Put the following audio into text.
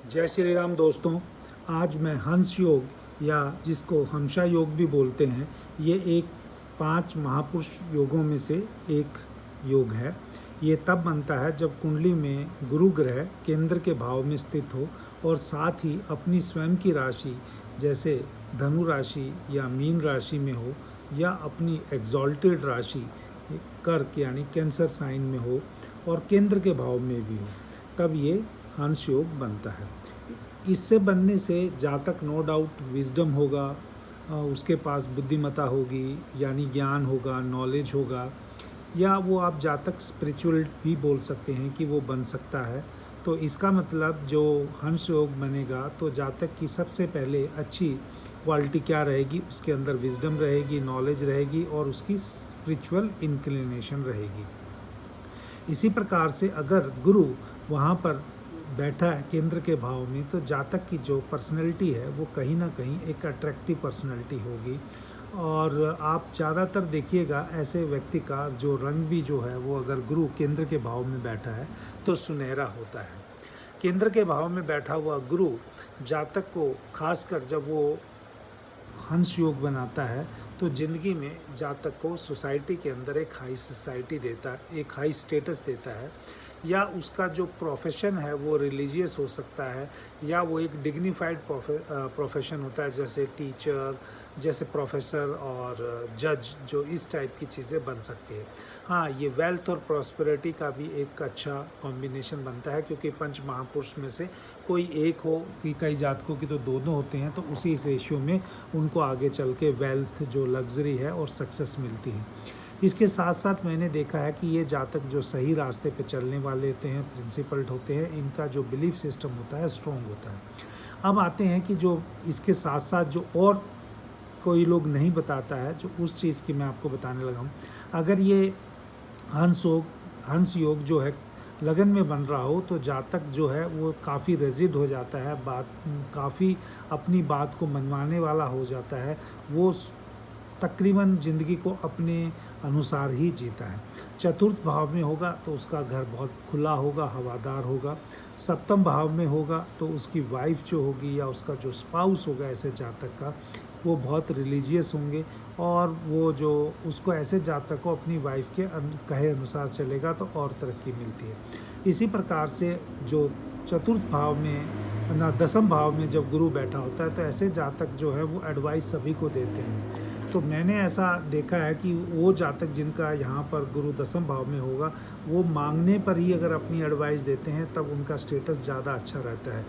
जय श्री राम दोस्तों। आज मैं हंस योग या जिसको हमशा योग भी बोलते हैं, ये एक 5 महापुरुष योगों में से एक योग है। ये तब बनता है जब कुंडली में गुरु ग्रह केंद्र के भाव में स्थित हो और साथ ही अपनी स्वयं की राशि जैसे धनु राशि या मीन राशि में हो या अपनी एग्जॉल्टेड राशि कर्क यानी कैंसर साइन में हो और केंद्र के भाव में भी हो, तब ये हंस योग बनता है। इससे बनने से जातक नो डाउट विजडम होगा, उसके पास बुद्धिमत्ता होगी यानी ज्ञान होगा, नॉलेज होगा, या वो आप जातक स्पिरिचुअल भी बोल सकते हैं कि वो बन सकता है। तो इसका मतलब जो हंस योग बनेगा तो जातक की सबसे पहले अच्छी क्वालिटी क्या रहेगी, उसके अंदर विजडम रहेगी, नॉलेज रहेगी और उसकी स्पिरिचुअल इंक्लिनेशन रहेगी। इसी प्रकार से अगर गुरु वहाँ पर बैठा है केंद्र के भाव में, तो जातक की जो पर्सनैलिटी है वो कहीं ना कहीं एक अट्रैक्टिव पर्सनैलिटी होगी। और आप ज़्यादातर देखिएगा ऐसे व्यक्ति का जो रंग भी जो है वो अगर गुरु केंद्र के भाव में बैठा है तो सुनहरा होता है। केंद्र के भाव में बैठा हुआ गुरु जातक को खासकर जब वो हंस योग बनाता है तो ज़िंदगी में जातक को सोसाइटी के अंदर एक हाई सोसाइटी देता है, एक हाई स्टेटस देता है, या उसका जो प्रोफेशन है वो रिलीजियस हो सकता है या वो एक डिग्निफाइड प्रोफेशन होता है, जैसे टीचर, जैसे प्रोफेसर और जज, जो इस टाइप की चीज़ें बन सकती है। हाँ, ये वेल्थ और प्रॉस्पेरिटी का भी एक अच्छा कॉम्बिनेशन बनता है, क्योंकि पंच महापुरुष में से कोई एक हो कि कई जातकों की तो दोनों होते हैं, तो उसी इस रेशियो में उनको आगे चल के वेल्थ, जो लग्जरी है और सक्सेस मिलती है। इसके साथ साथ मैंने देखा है कि ये जातक जो सही रास्ते पे चलने वाले होते हैं, प्रिंसिपल्ड होते हैं, इनका जो बिलीफ सिस्टम होता है स्ट्रॉन्ग होता है। अब आते हैं कि जो इसके साथ साथ जो और कोई लोग नहीं बताता है, जो उस चीज़ की मैं आपको बताने लगा हूँ। अगर ये हंस योग जो है लगन में बन रहा हो तो जातक जो है वो काफ़ी रेजिड हो जाता है, काफ़ी अपनी बात को मनवाने वाला हो जाता है, वो तकरीबन ज़िंदगी को अपने अनुसार ही जीता है। चतुर्थ भाव में होगा तो उसका घर बहुत खुला होगा, हवादार होगा। सप्तम भाव में होगा तो उसकी वाइफ जो होगी या उसका जो स्पाउस होगा ऐसे जातक का, वो बहुत रिलीजियस होंगे और वो जो उसको ऐसे जातक को अपनी वाइफ के कहे अनुसार चलेगा तो और तरक्की मिलती है। इसी प्रकार से जो चतुर्थ भाव में ना दसम भाव में जब गुरु बैठा होता है तो ऐसे जातक जो है वो एडवाइस सभी को देते हैं। तो मैंने ऐसा देखा है कि वो जातक जिनका यहाँ पर गुरु दसम भाव में होगा, वो मांगने पर ही अगर अपनी एडवाइस देते हैं तब उनका स्टेटस ज़्यादा अच्छा रहता है।